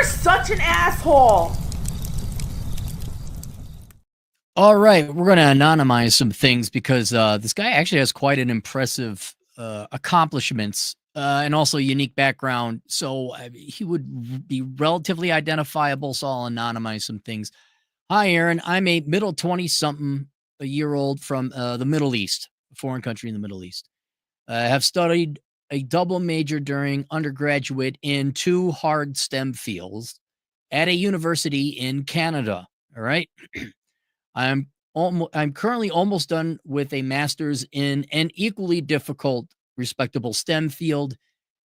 such an asshole. All right, we're going to anonymize some things because this guy actually has quite an impressive accomplishments and also a unique background. So he would be relatively identifiable. So I'll anonymize some things. Hi, Aaron. I'm a middle 20-something a year old from the Middle East, a foreign country in the Middle East. I have studied a double major during undergraduate in 2 hard STEM fields at a university in Canada. All right. I'm currently almost done with a master's in an equally difficult, respectable STEM field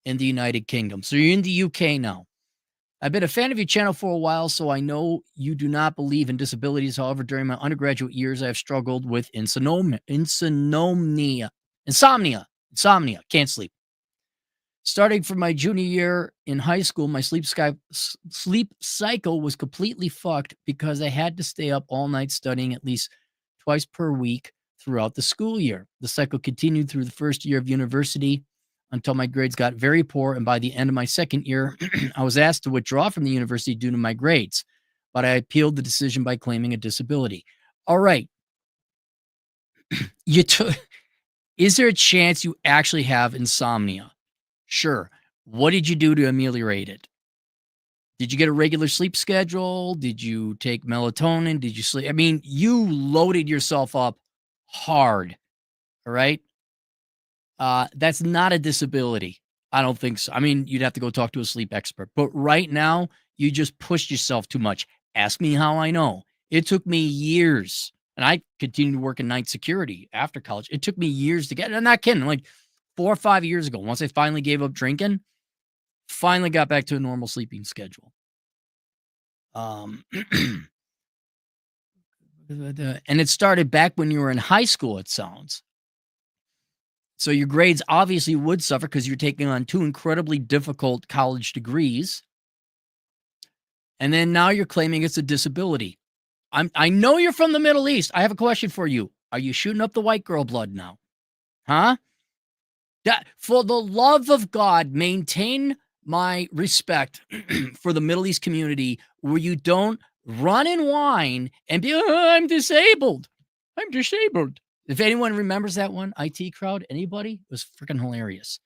in the United Kingdom. So you're in the UK now. I've been a fan of your channel for a while, so I know you do not believe in disabilities. However, during my undergraduate years, I have struggled with insomnia, can't sleep. Starting from my junior year in high school, my sleep cycle was completely fucked because I had to stay up all night studying at least twice per week throughout the school year. The cycle continued through the first year of university until my grades got very poor, and by the end of my second year, I was asked to withdraw from the university due to my grades, but I appealed the decision by claiming a disability. All right. Is there a chance you actually have insomnia? Sure. What did you do to ameliorate it? Did you get a regular sleep schedule? Did you take melatonin? Did you sleep? I mean, you loaded yourself up hard. All right. That's not a disability. I don't think so. I mean, you'd have to go talk to a sleep expert. But right now, you just pushed yourself too much. Ask me how I know. It took me years, and I continued to work in night security after college. It took me years to get it. I'm not kidding. Like 4 or 5 years ago, once I finally gave up drinking, finally got back to a normal sleeping schedule. And it started back when you were in high school, it sounds. So your grades obviously would suffer because you're taking on 2 incredibly difficult college degrees. And then now you're claiming it's a disability. I know you're from the Middle East. I have a question for you. Are you shooting up the white girl blood now? Huh? For the love of God, maintain my respect for the Middle East community where you don't run and whine and be, oh, I'm disabled. I'm disabled. If anyone remembers that one, IT crowd, anybody? It was freaking hilarious.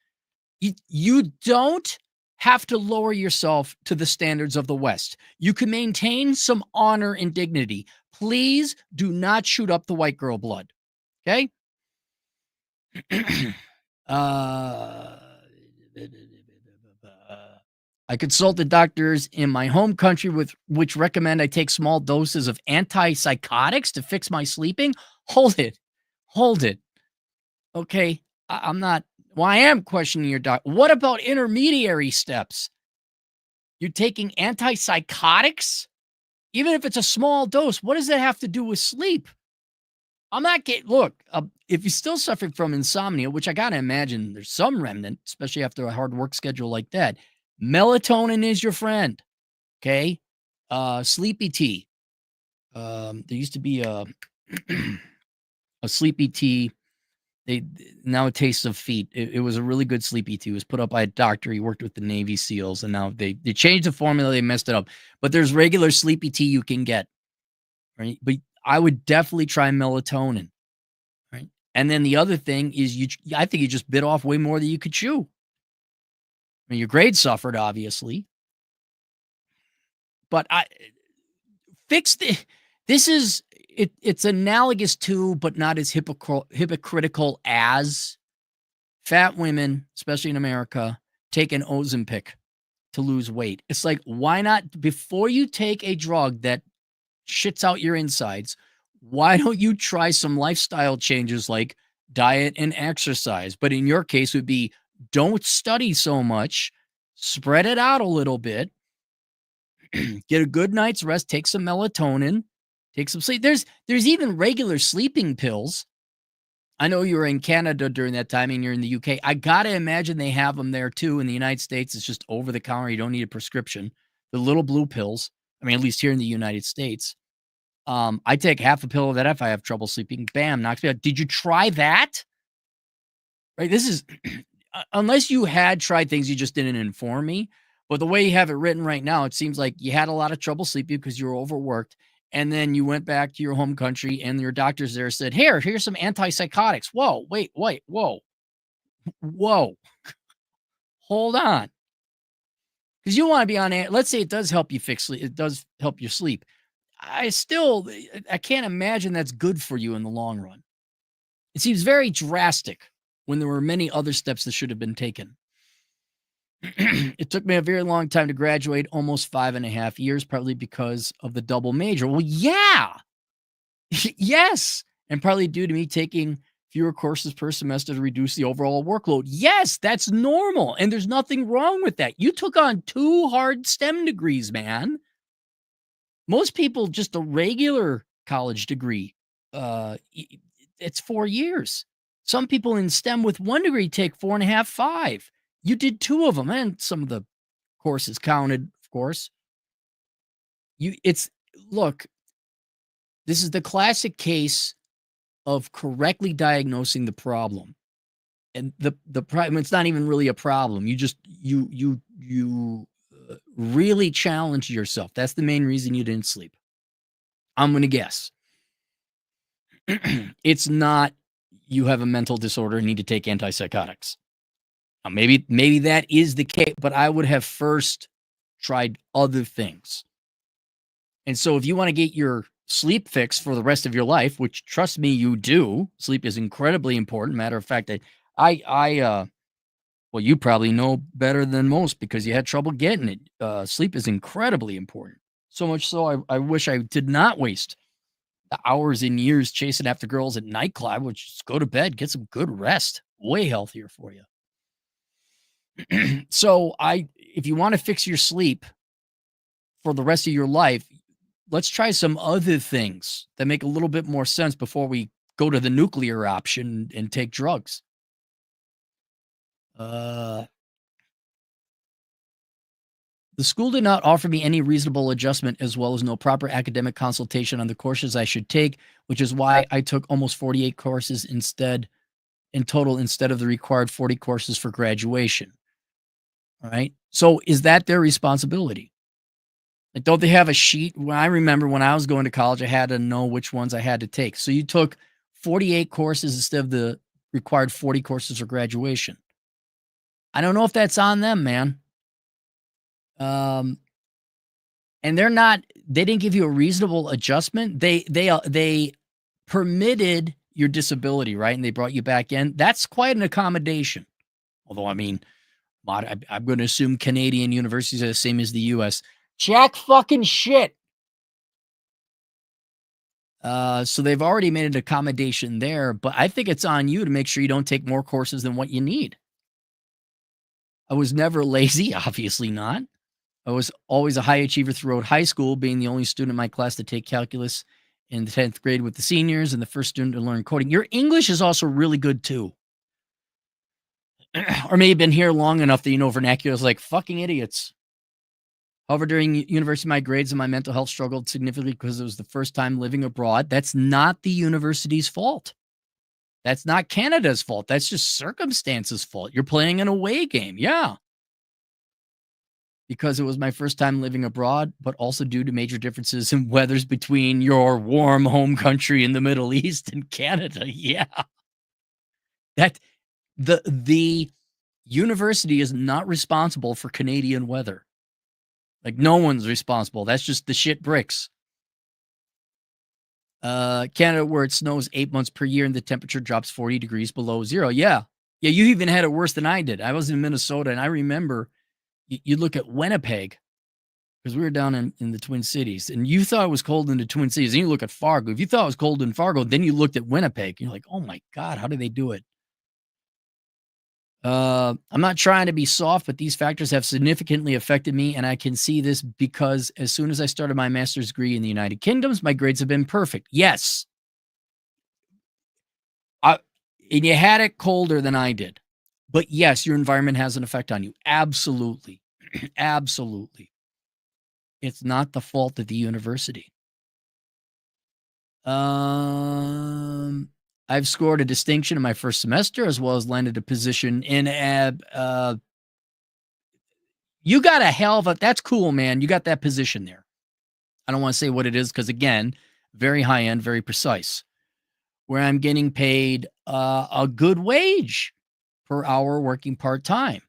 You don't have to lower yourself to the standards of the West. You can maintain some honor and dignity. Please do not shoot up the white girl blood. Okay? I consulted doctors in my home country which recommend I take small doses of antipsychotics to fix my sleeping. Hold it. Okay, I'm not. Well, I am questioning your doc. What about intermediary steps? You're taking antipsychotics, even if it's a small dose. What does that have to do with sleep? I'm not getting. Look, if you're still suffering from insomnia, which I gotta imagine there's some remnant, especially after a hard work schedule like that, melatonin is your friend. Okay, sleepy tea. There used to be a a sleepy tea. Now it tastes of feet. It was a really good sleepy tea. It was put up by a doctor. He worked with the Navy SEALs, and now they changed the formula. They messed it up. But there's regular sleepy tea you can get, right? But I would definitely try melatonin, right? And then the other thing is I think you just bit off way more than you could chew. I mean, your grades suffered, obviously, but this is it's analogous to, but not as hypocritical as fat women, especially in America, take an Ozempic to lose weight. It's like, why not, before you take a drug that shits out your insides, why don't you try some lifestyle changes like diet and exercise? But in your case, would be don't study so much, spread it out a little bit, get a good night's rest, take some melatonin, take some sleep. There's even regular sleeping pills. I know you were in Canada during that time and you're in the UK. I got to imagine they have them there too. In the United States, it's just over the counter. You don't need a prescription. The little blue pills. I mean, at least here in the United States. I take half a pill of that if I have trouble sleeping. Bam, knocks me out. Did you try that? Right? This is, unless you had tried things, you just didn't inform me. But the way you have it written right now, it seems like you had a lot of trouble sleeping because you were overworked. And then you went back to your home country and your doctors there said, here's some antipsychotics. Whoa, wait, whoa, hold on. Because you want to be on it. Let's say it does help you fix sleep. It does help you sleep. I can't imagine that's good for you in the long run. It seems very drastic when there were many other steps that should have been taken. It took me a very long time to graduate, almost 5.5 years, probably because of the double major. Well, yeah. Yes. And probably due to me taking fewer courses per semester to reduce the overall workload. Yes, that's normal. And there's nothing wrong with that. You took on 2 hard STEM degrees, man. Most people, just a regular college degree, it's 4 years. Some people in STEM with 1 degree take 4.5, 5. You did 2 of them, and some of the courses counted, of course. Look, this is the classic case of correctly diagnosing the problem. And the problem, it's not even really a problem. You really challenged yourself. That's the main reason you didn't sleep. I'm going to guess. It's not you have a mental disorder and need to take antipsychotics. Now, maybe that is the case, but I would have first tried other things. And so if you want to get your sleep fixed for the rest of your life, which trust me, you do, sleep is incredibly important. Matter of fact, well, you probably know better than most because you had trouble getting it. Sleep is incredibly important. So much so, I wish I did not waste the hours and years chasing after girls at nightclub, which just go to bed, get some good rest. Way healthier for you. So if you want to fix your sleep for the rest of your life, let's try some other things that make a little bit more sense before we go to the nuclear option and take drugs. The school did not offer me any reasonable adjustment as well as no proper academic consultation on the courses I should take, which is why I took almost 48 courses in total instead of the required 40 courses for graduation. All right. So is that their responsibility? Like, don't they have a sheet? When I remember when I was going to college, I had to know which ones I had to take. So you took 48 courses instead of the required 40 courses for graduation. I don't know if that's on them, man. And they didn't give you a reasonable adjustment. They permitted your disability, right? And they brought you back in. That's quite an accommodation. Although, I mean, I'm going to assume Canadian universities are the same as the U.S. Jack fucking shit. So they've already made an accommodation there, but I think it's on you to make sure you don't take more courses than what you need. I was never lazy, obviously not. I was always a high achiever throughout high school, being the only student in my class to take calculus in the 10th grade with the seniors and the first student to learn coding. Your English is also really good too. Or maybe you've been here long enough that you know vernacular is like fucking idiots. However, during university, my grades and my mental health struggled significantly because it was the first time living abroad. That's not the university's fault. That's not Canada's fault. That's just circumstances' fault. You're playing an away game. Yeah. Because it was my first time living abroad, but also due to major differences in weathers between your warm home country in the Middle East and Canada. Yeah. That the university is not responsible for Canadian weather. Like, no one's responsible. That's just the shit bricks. Canada, where it snows 8 months per year and the temperature drops 40 degrees below zero. Yeah. Yeah, you even had it worse than I did. I was in Minnesota, and I remember you look at Winnipeg, because we were down in the Twin Cities, and you thought it was cold in the Twin Cities. And you look at Fargo. If you thought it was cold in Fargo, then you looked at Winnipeg. And you're like, oh, my God, how do they do it? I'm not trying to be soft, but these factors have significantly affected me, and I can see this because as soon as I started my master's degree in the United Kingdom, my grades have been perfect. Yes. And you had it colder than I did. But yes, your environment has an effect on you. Absolutely. Absolutely. It's not the fault of the university. I've scored a distinction in my first semester, as well as landed a position in You got a hell of a, that's cool, man. You got that position there. I don't want to say what it is because, again, very high end, very precise, where I'm getting paid a good wage per hour working part time.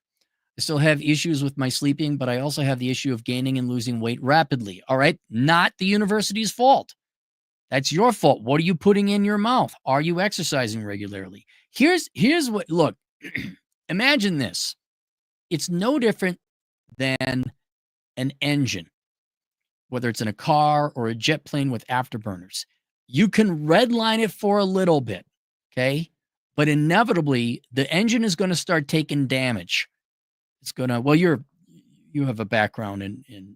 I still have issues with my sleeping, but I also have the issue of gaining and losing weight rapidly. All right. Not the university's fault. That's your fault. What are you putting in your mouth? Are you exercising regularly? Here's what, look, imagine this. It's no different than an engine, whether it's in a car or a jet plane with afterburners. You can redline it for a little bit, okay? But inevitably, the engine is going to start taking damage. It's going to, well, you have a background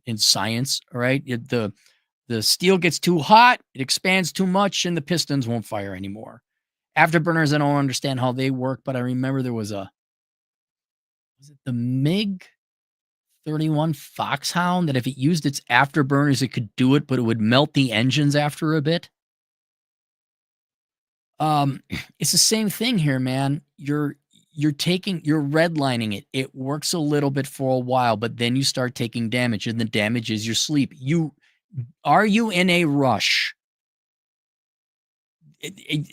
in science, all right? The steel gets too hot, it expands too much, and the pistons won't fire anymore. Afterburners, I don't understand how they work, but I remember there was it the MiG 31 Foxhound that if it used its afterburners, it could do it, but it would melt the engines after a bit. It's the same thing here, man. You're redlining it. It works a little bit for a while, but then you start taking damage, and the damage is your sleep. Are you in a rush?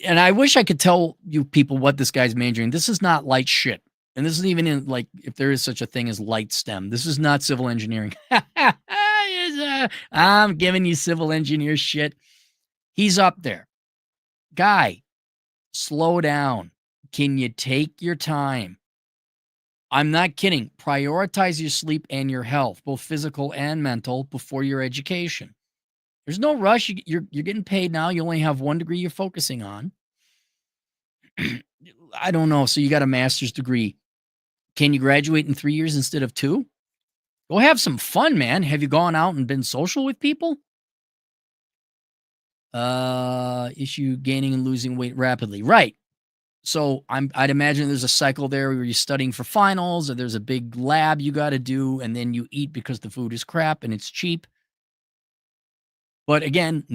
And I wish I could tell you people what this guy's majoring. This is not light shit. And this isn't even in, like, if there is such a thing as light STEM. This is not civil engineering. I'm giving you civil engineer shit. He's up there. Guy, slow down. Can you take your time? I'm not kidding. Prioritize your sleep and your health, both physical and mental, before your education. There's no rush. You're getting paid now. You only have one degree you're focusing on. I don't know. So you got a master's degree. Can you graduate in 3 years instead of 2? Go have some fun, man. Have you gone out and been social with people? Issue gaining and losing weight rapidly. Right. So I'd imagine there's a cycle there where you're studying for finals, or there's a big lab you got to do, and then you eat because the food is crap and it's cheap. But again,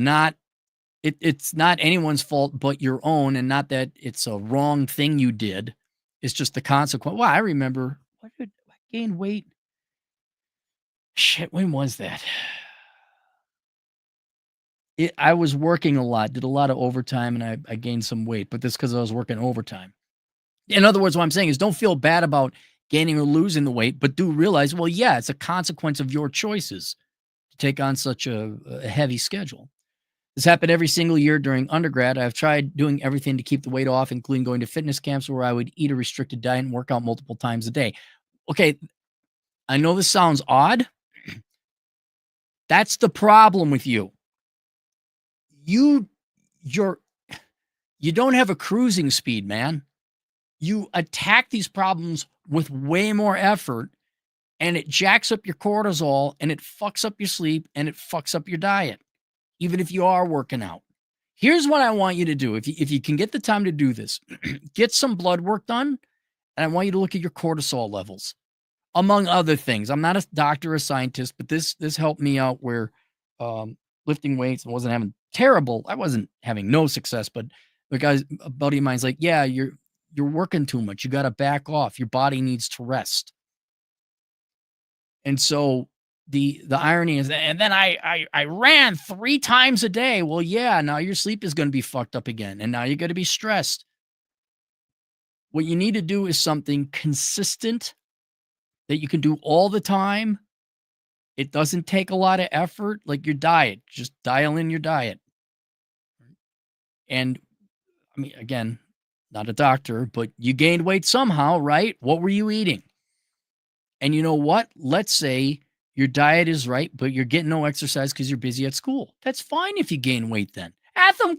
it's not anyone's fault but your own, and not that it's a wrong thing you did. It's just the consequence. Well, I remember, I gained weight. Shit, when was that? I was working a lot, did a lot of overtime, and I gained some weight, but that's because I was working overtime. In other words, what I'm saying is don't feel bad about gaining or losing the weight, but do realize, well, yeah, it's a consequence of your choices to take on such a heavy schedule. This happened every single year during undergrad. I've tried doing everything to keep the weight off, including going to fitness camps where I would eat a restricted diet and work out multiple times a day. Okay, I know this sounds odd. That's the problem with you. You don't have a cruising speed, man. You attack these problems with way more effort, and it jacks up your cortisol, and it fucks up your sleep, and it fucks up your diet, even if you are working out. Here's what I want you to do. If you can get the time to do this, get some blood work done, and I want you to look at your cortisol levels, among other things. I'm not a doctor or a scientist, but this helped me out where lifting weights and wasn't having no success, but a buddy of mine's like, yeah, you're working too much. You got to back off. Your body needs to rest. And so the irony is, and then I ran 3 times a day. Well, yeah, now your sleep is going to be fucked up again. And now you're going to be stressed. What you need to do is something consistent that you can do all the time. It doesn't take a lot of effort, like your diet. Just dial in your diet. And I mean, again, not a doctor, but you gained weight somehow, right? What were you eating? And you know what? Let's say your diet is right, but you're getting no exercise because you're busy at school. That's fine if you gain weight then. Atham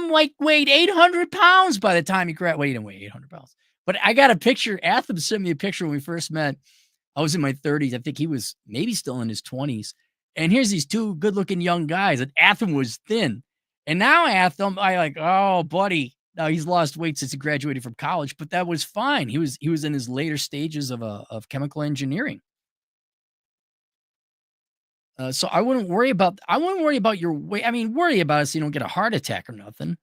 weighed 800 pounds by the time he graduated. Well, he didn't weigh 800 pounds. But I got a picture. Atham sent me a picture when we first met. I was in my 30s. I think he was maybe still in his 20s. And here's these 2 good-looking young guys. And Atham was thin. And now Atham, oh, buddy. Now he's lost weight since he graduated from college, but that was fine. He was in his later stages of chemical engineering. So I wouldn't worry about your weight. I mean, worry about it so you don't get a heart attack or nothing.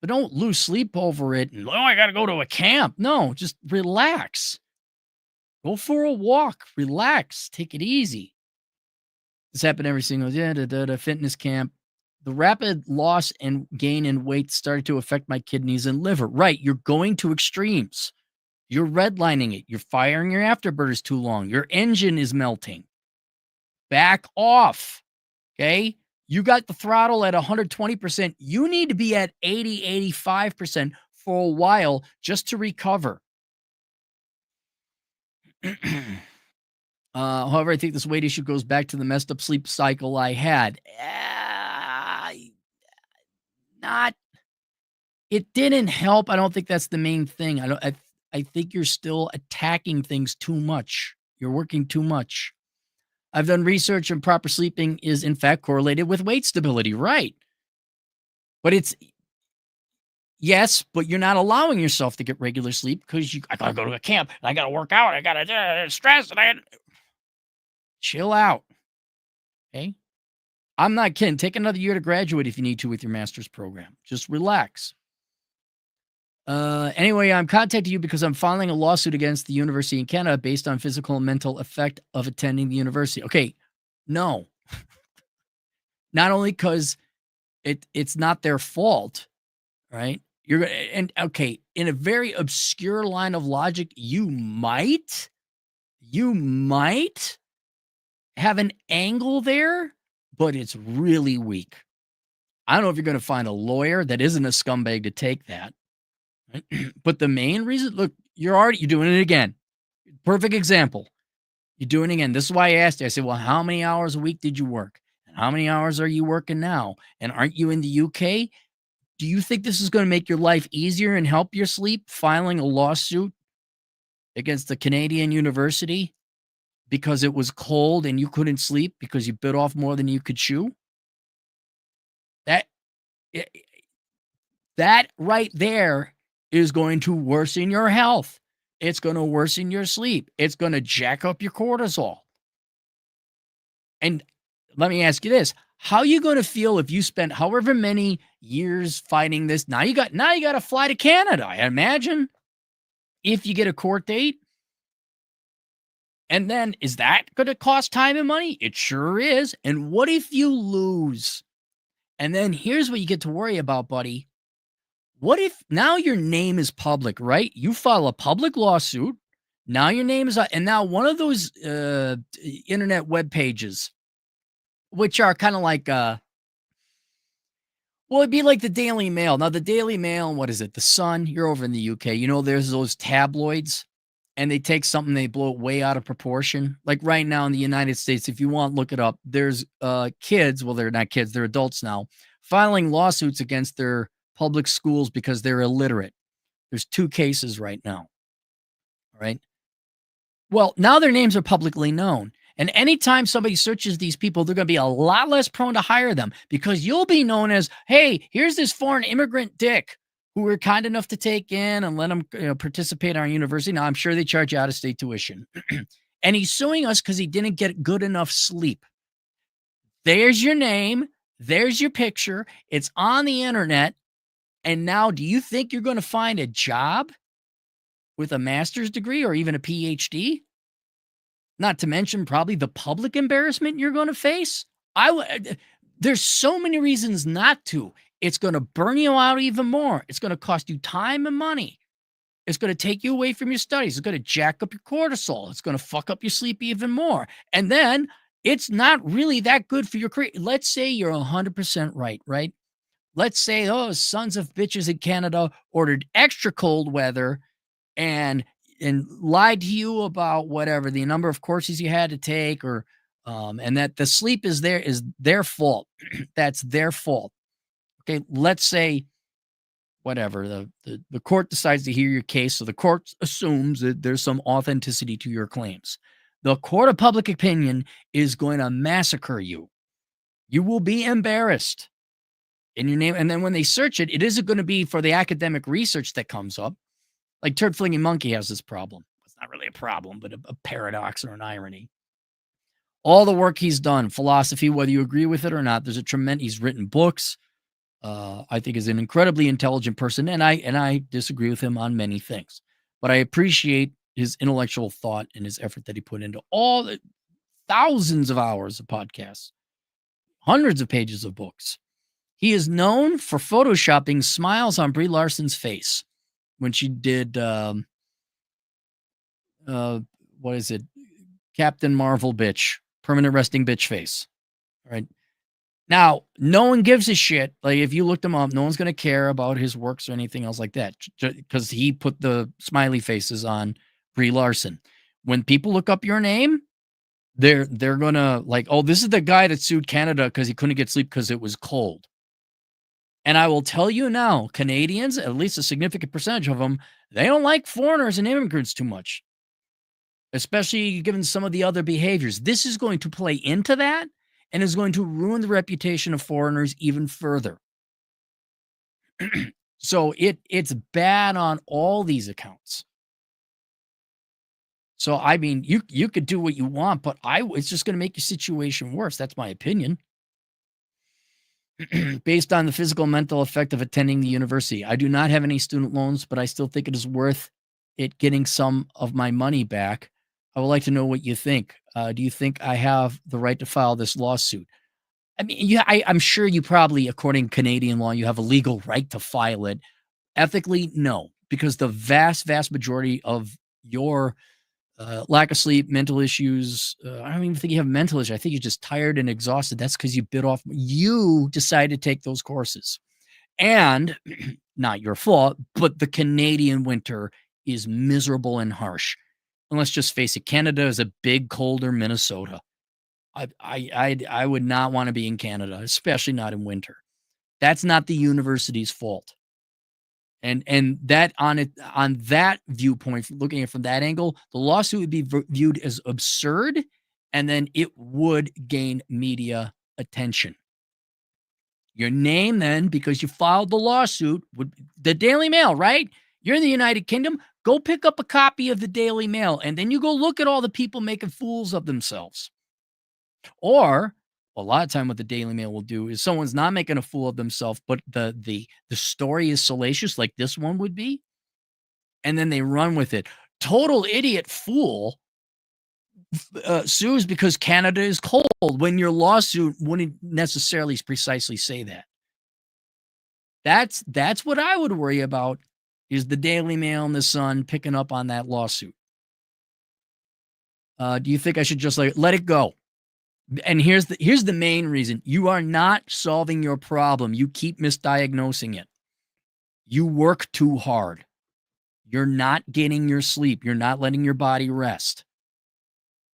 But don't lose sleep over it and, I got to go to a camp. No, just relax. Go for a walk, relax, take it easy. This happened every single fitness camp. The rapid loss and gain in weight started to affect my kidneys and liver. Right, you're going to extremes. You're redlining it. You're firing your afterburners too long. Your engine is melting. Back off. Okay? You got the throttle at 120%. You need to be at 80, 85% for a while just to recover. However, I think this weight issue goes back to the messed up sleep cycle I had. It didn't help. I don't think that's the main thing. I think you're still attacking things too much. You're working too much. I've done research and proper sleeping is in fact correlated with weight stability, right? But yes, but you're not allowing yourself to get regular sleep because I gotta go to a camp, and I gotta work out, I gotta stress, and chill out. Okay. I'm not kidding. Take another year to graduate if you need to with your master's program. Just relax. Anyway, I'm contacting you because I'm filing a lawsuit against the university in Canada based on physical and mental effect of attending the university. Okay, no. Not only because it's not their fault, right? In a very obscure line of logic, you might have an angle there, but it's really weak. I don't know if you're going to find a lawyer that isn't a scumbag to take that. But the main reason, look, you're doing it again. Perfect example. You're doing it again. This is why I asked you. I said, well, how many hours a week did you work? And how many hours are you working now? And aren't you in the UK? Do you think this is going to make your life easier and help your sleep, filing a lawsuit against the Canadian university because it was cold and you couldn't sleep because you bit off more than you could chew? That right there is going to worsen your health. It's going to worsen your sleep. It's going to jack up your cortisol. And let me ask you this. How are you going to feel if you spent however many years fighting this? Now you got to fly to Canada, I imagine, if you get a court date. And then is that going to cost time and money? It sure is. And what if you lose? And then here's what you get to worry about, buddy. What if now your name is public, right? You file a public lawsuit. Now your name is, and now one of those internet web pages, which are kind of like, well, it'd be like the Daily Mail. Now the Daily Mail, what is it? The Sun, you're over in the UK. You know, there's those tabloids and they take something, they blow it way out of proportion. Like right now in the United States, if you want, look it up. There's kids, well, they're not kids, they're adults now, filing lawsuits against their public schools because they're illiterate. There's 2 cases right now. All right. Well, now their names are publicly known. And anytime somebody searches these people, they're going to be a lot less prone to hire them because you'll be known as, hey, here's this foreign immigrant dick who we're kind enough to take in and let him participate in our university. Now, I'm sure they charge you out-of-state tuition. And he's suing us because he didn't get good enough sleep. There's your name. There's your picture. It's on the internet. And now, do you think you're going to find a job with a master's degree or even a PhD? Not to mention probably the public embarrassment you're going to face. There's so many reasons not to. It's going to burn you out even more. It's going to cost you time and money. It's going to take you away from your studies. It's going to jack up your cortisol. It's going to fuck up your sleep even more. And then it's not really that good for your career. Let's say you're 100% right? Let's say those sons of bitches in Canada ordered extra cold weather and lied to you about whatever, the number of courses you had to take or and that the sleep is their fault. That's their fault. Okay, let's say whatever, the court decides to hear your case, so the court assumes that there's some authenticity to your claims. The court of public opinion is going to massacre you. You will be embarrassed in your name. And then when they search it, it isn't going to be for the academic research that comes up. Like Turd Flinging Monkey has this problem. It's not really a problem, but a paradox or an irony. All the work he's done, philosophy, whether you agree with it or not, there's a tremendous, he's written books. I think is an incredibly intelligent person, and I disagree with him on many things. But I appreciate his intellectual thought and his effort that he put into all the thousands of hours of podcasts, hundreds of pages of books. He is known for photoshopping smiles on Brie Larson's face when she did what is it? Captain Marvel bitch, permanent resting bitch face. All right. Now, no one gives a shit. Like, if you looked him up, no one's going to care about his works or anything else like that because he put the smiley faces on Brie Larson. When people look up your name, they're going to like, oh, this is the guy that sued Canada because he couldn't get sleep because it was cold. And I will tell you now, Canadians, at least a significant percentage of them, they don't like foreigners and immigrants too much, especially given some of the other behaviors. This is going to play into that and is going to ruin the reputation of foreigners even further. So it's bad on all these accounts. So, I mean, you could do what you want, but it's just going to make your situation worse. That's my opinion. Based on the physical and mental effect of attending the university. I do not have any student loans, but I still think it is worth it getting some of my money back. I would like to know what you think. Do you think I have the right to file this lawsuit? I mean, yeah, I'm sure you probably, according to Canadian law, you have a legal right to file it. Ethically, no, because the vast, vast majority of your lack of sleep, mental issues. I don't even think you have mental issues. I think you're just tired and exhausted. That's because you decided to take those courses. And not your fault, but the Canadian winter is miserable and harsh. And let's just face it, Canada is a big colder Minnesota. I would not want to be in Canada, especially not in winter. That's not the university's fault. And that on that viewpoint, looking at it from that angle, the lawsuit would be viewed as absurd, and then it would gain media attention. Your name then, because you filed the lawsuit, the Daily Mail, right? You're in the United Kingdom. Go pick up a copy of the Daily Mail, and then you go look at all the people making fools of themselves. Or a lot of time what the Daily Mail will do is someone's not making a fool of themselves, but the story is salacious like this one would be, and then they run with it. Total idiot fool sues because Canada is cold when your lawsuit wouldn't necessarily precisely say that. That's what I would worry about, is the Daily Mail and the Sun picking up on that lawsuit. Do you think I should just let it go? And here's the main reason. You are not solving your problem. You keep misdiagnosing it. You work too hard. You're not getting your sleep. You're not letting your body rest.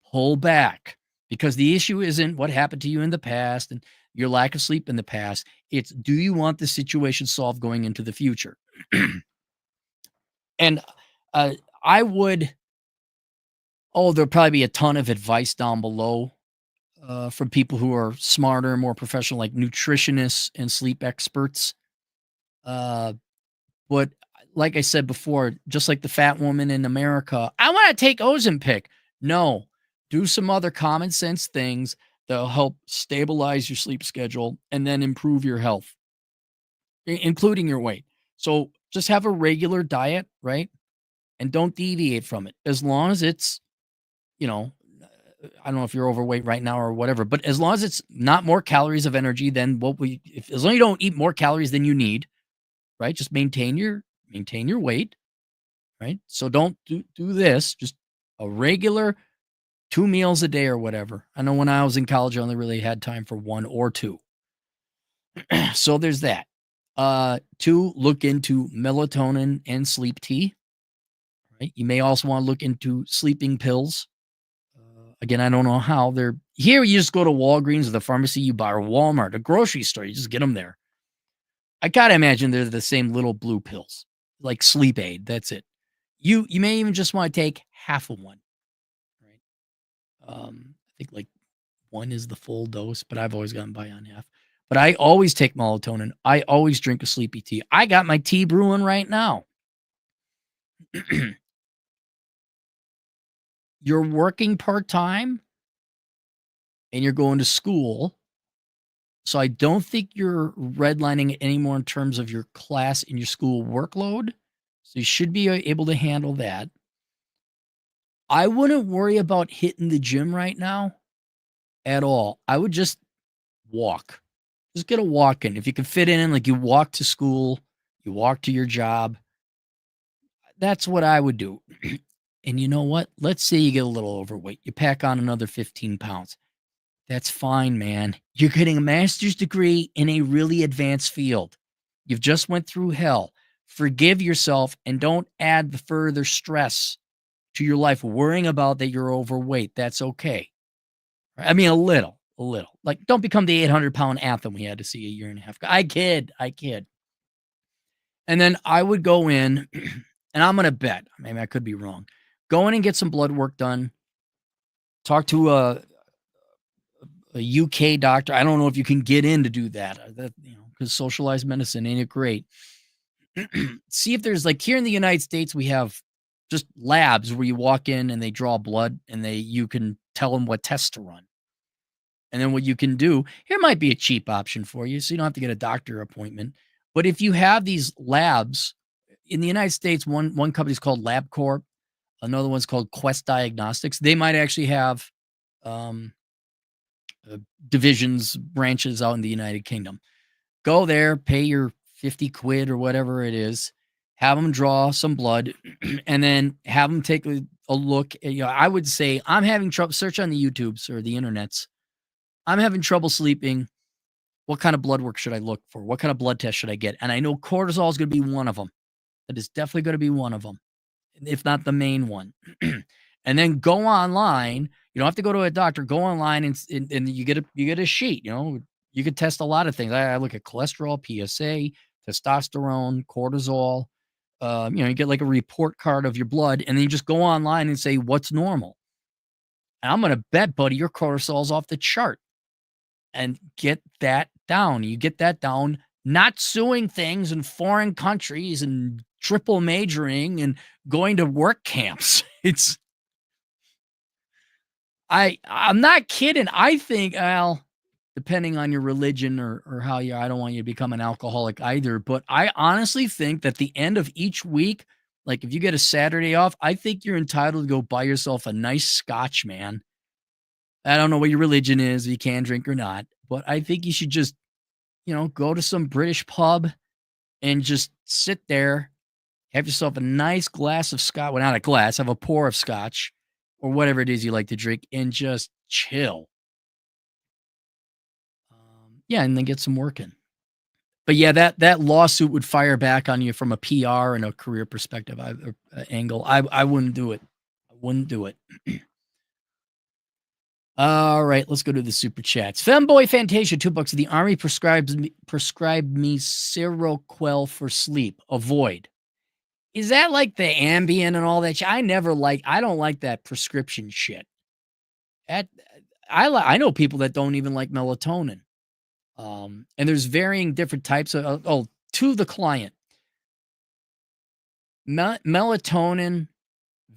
Pull back, because the issue isn't what happened to you in the past and your lack of sleep in the past. It's, do you want the situation solved going into the future? And I would, there'll probably be a ton of advice down below from people who are smarter and more professional, like nutritionists and sleep experts. But like I said before, just like the fat woman in America, I want to take Ozempic. No, do some other common sense things that'll help stabilize your sleep schedule and then improve your health, including your weight. So just have a regular diet, right? And don't deviate from it. As long as it's, I don't know if you're overweight right now or whatever, but as long as it's not more calories of energy than as long as you don't eat more calories than you need, right? Just maintain your weight, right? So don't do this, just a regular 2 meals a day or whatever. I know when I was in college, I only really had time for 1 or 2. So there's that. 2, look into melatonin and sleep tea, right? You may also want to look into sleeping pills. Again, I don't know how they're here. You just go to Walgreens or the pharmacy you buy, or Walmart, a grocery store. You just get them there. I gotta imagine they're the same little blue pills, like Sleep Aid. That's it. You may even just want to take half of one, right? I think like 1 is the full dose, but I've always gotten by on half. But I always take melatonin. I always drink a sleepy tea. I got my tea brewing right now. You're working part-time and you're going to school. So I don't think you're redlining it anymore in terms of your class and your school workload. So you should be able to handle that. I wouldn't worry about hitting the gym right now at all. I would just walk. Just get a walk in. If you can fit in, like you walk to school, you walk to your job. That's what I would do. And you know what? Let's say you get a little overweight. You pack on another 15 pounds. That's fine, man. You're getting a master's degree in a really advanced field. You've just went through hell. Forgive yourself and don't add the further stress to your life worrying about that you're overweight. That's okay. I mean, a little. Like, don't become the 800-pound Anthem we had to see a year and a half ago. I kid. And then I would go in, and I'm going to bet, maybe I could be wrong, go in and get some blood work done, talk to a UK doctor. I don't know if you can get in to do that, because socialized medicine ain't it great. See if there's, like, here in the United States, we have just labs where you walk in and they draw blood and you can tell them what tests to run. And then what you can do, here might be a cheap option for you, so you don't have to get a doctor appointment. But if you have these labs in the United States, one company's called LabCorp, another one's called Quest Diagnostics. They might actually have divisions, branches out in the United Kingdom. Go there, pay your 50 quid or whatever it is, have them draw some blood, and then have them take a look. I would say I'm having trouble. Search on the YouTubes or the internets. I'm having trouble sleeping. What kind of blood work should I look for? What kind of blood test should I get? And I know cortisol is going to be one of them. That is definitely going to be one of them, if not the main one. And then go online. You don't have to go to a doctor. Go online and you get a sheet. You could test a lot of things. I look at cholesterol, PSA, testosterone, cortisol. You get like a report card of your blood, and then you just go online and say what's normal. And I'm going to bet, buddy, your cortisol's off the chart. And get that down. You get that down, not suing things in foreign countries and triple majoring and going to work camps. I'm not kidding. I think, Al, depending on your religion or how I don't want you to become an alcoholic either, but I honestly think that the end of each week, like if you get a Saturday off, I think you're entitled to go buy yourself a nice scotch, man. I don't know what your religion is, if you can drink or not, but I think you should just, go to some British pub and just sit there, have yourself a nice glass of scotch. Well, not a glass, have a pour of scotch or whatever it is you like to drink and just chill. And then get some work in. But yeah, that lawsuit would fire back on you from a PR and a career perspective angle. I wouldn't do it. I wouldn't do it. All right, let's go to the super chats. Femboy Fantasia, $2. The Army prescribed me Seroquel for sleep. Avoid. Is that like the Ambien and all that shit? I don't like that prescription shit. I know people that don't even like melatonin. And there's varying different types of, to the client. Melatonin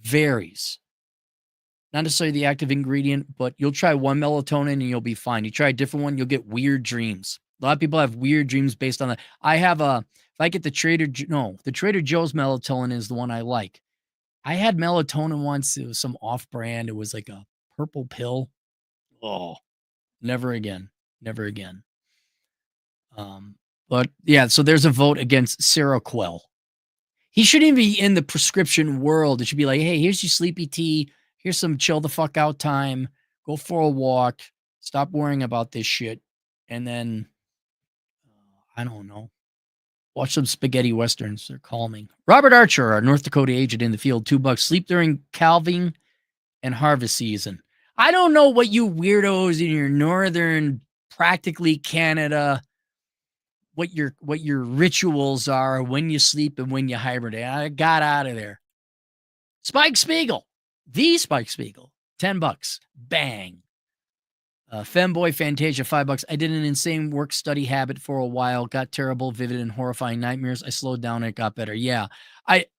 varies. Not necessarily the active ingredient, but you'll try one melatonin and you'll be fine. You try a different one, you'll get weird dreams. A lot of people have weird dreams based on that. If I get the Trader Joe's melatonin is the one I like. I had melatonin once. It was some off-brand. It was like a purple pill. Oh, never again. Never again. But yeah, so there's a vote against Seroquel. He shouldn't even be in the prescription world. It should be like, hey, here's your sleepy tea. Here's some chill the fuck out time. Go for a walk. Stop worrying about this shit. And then, I don't know. Watch some spaghetti westerns. They're calming. Robert Archer, our North Dakota agent in the field, $2. Sleep during calving and harvest season. I don't know what you weirdos in your northern, practically Canada, what your rituals are when you sleep and when you hibernate. I got out of there. Spike Spiegel. The Spike Spiegel, $10. Bang. Femboy Fantasia, $5. I did an insane work study habit for a while. Got terrible, vivid, and horrifying nightmares. I slowed down and it got better. Yeah.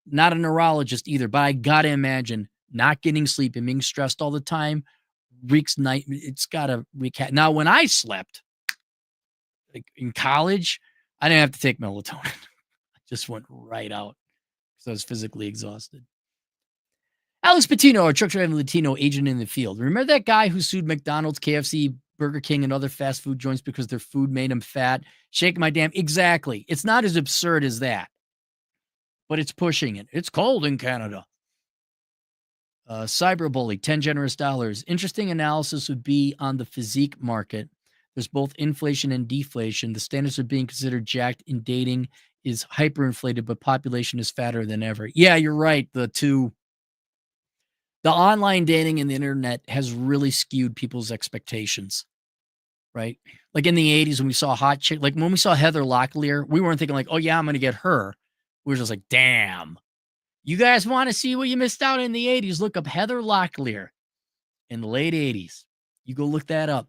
Not a neurologist either, but I gotta imagine not getting sleep and being stressed all the time wreaks night. It's gotta wreak. Now, when I slept, like in college, I didn't have to take melatonin. I just went right out because I was physically exhausted. Alex Patino, a truck driving Latino agent in the field. Remember that guy who sued McDonald's, KFC, Burger King, and other fast food joints because their food made him fat? Shake my damn. Exactly. It's not as absurd as that, but it's pushing it. It's cold in Canada. Cyberbully, 10 generous dollars. Interesting analysis would be on the physique market. There's both inflation and deflation. The standards of being considered jacked in dating is hyperinflated, but population is fatter than ever. Yeah, you're right. The online dating and the internet has really skewed people's expectations, right? Like in the 80s when we saw a hot chick, like when we saw Heather Locklear, we weren't thinking like, oh yeah, I'm going to get her. We were just like, damn. You guys want to see what you missed out in the 80s? Look up Heather Locklear in the late 80s. You go look that up.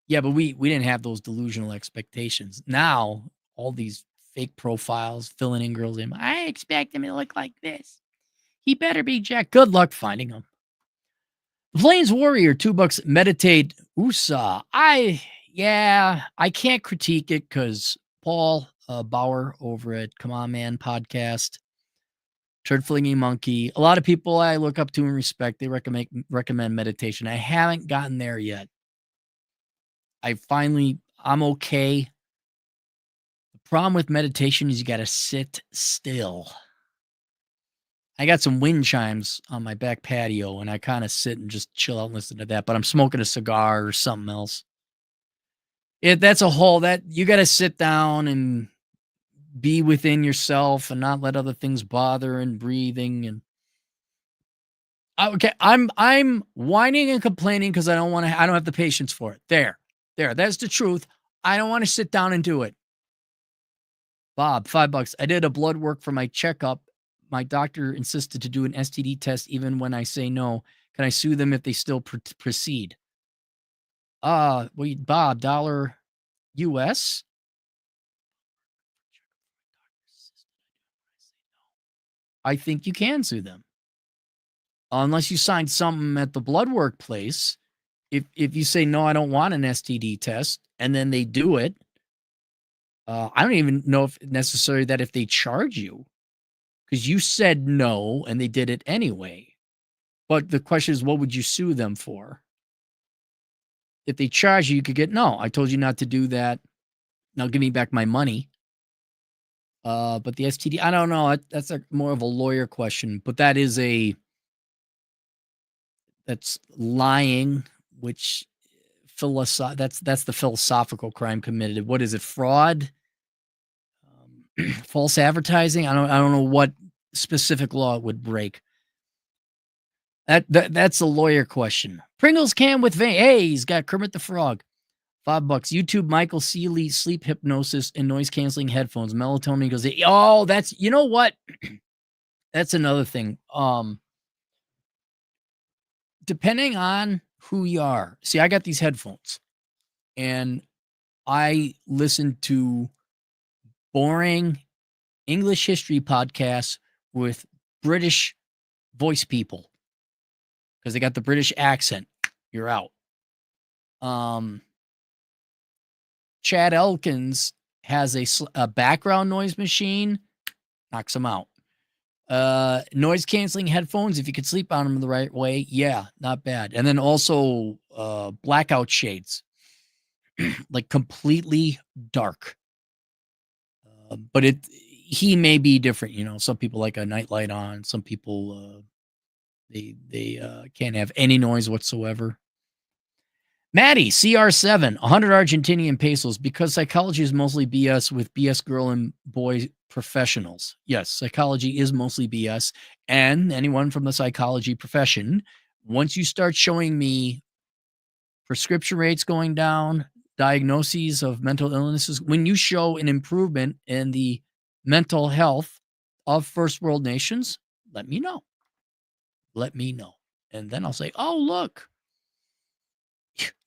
Yeah, but we didn't have those delusional expectations. Now, all these fake profiles filling in girls in. I expect him to look like this. He better be Jack. Good luck finding him. The Plains Warrior, $2. Meditate USA. I can't critique it because Paul Bauer over at Come On Man podcast, Turd Flinging Monkey. A lot of people I look up to and respect, they recommend meditation. I haven't gotten there yet. I'm okay. The problem with meditation is you got to sit still. I got some wind chimes on my back patio, and I kind of sit and just chill out and listen to that, but I'm smoking a cigar or something else. That's a whole that you got to sit down and be within yourself and not let other things bother and breathing. And okay, I'm whining and complaining because I don't have the patience for it. There, that's the truth. I don't want to sit down and do it. Bob, $5. I did a blood work for my checkup. My doctor insisted to do an STD test even when I say no. Can I sue them if they still proceed? Bob, $1 US. I think you can sue them. Unless you signed something at the blood work place. If you say, no, I don't want an STD test, and then they do it, I don't even know if necessarily that if they charge you, because you said no and they did it anyway. But the question is, what would you sue them for? If they charge you, you could get, no, I told you not to do that. Now give me back my money. But the STD, I don't know. That's more of a lawyer question, but that's lying, which that's the philosophical crime committed. What is it? Fraud? False advertising? I don't know what specific law it would break. That's a lawyer question. Pringles can with vein. Hey, he's got Kermit the Frog. $5. YouTube Michael Seeley sleep hypnosis and noise canceling headphones. Melatonin goes, oh, that's, you know what? That's another thing. Depending on who you are. See, I got these headphones and I listen to boring English history podcasts with British voice people because they got the British accent. You're out. Chad Elkins has a background noise machine, knocks them out. Noise canceling headphones, if you could sleep on them the right way, yeah, not bad. And then also blackout shades, like completely dark. But he may be different, you know. Some people like a nightlight on. Some people they can't have any noise whatsoever. Maddie, CR7, 100 Argentinian pesos, because psychology is mostly BS with BS girl and boy professionals. Yes, psychology is mostly BS. And anyone from the psychology profession, once you start showing me prescription rates going down, diagnoses of mental illnesses, when you show an improvement in the mental health of first world nations, let me know. Let me know. And then I'll say, oh, look.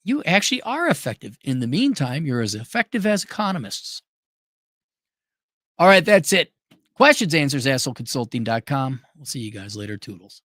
You actually are effective. In the meantime, you're as effective as economists. All right, that's it. Questions, answers, assholeconsulting.com. We'll see you guys later. Toodles.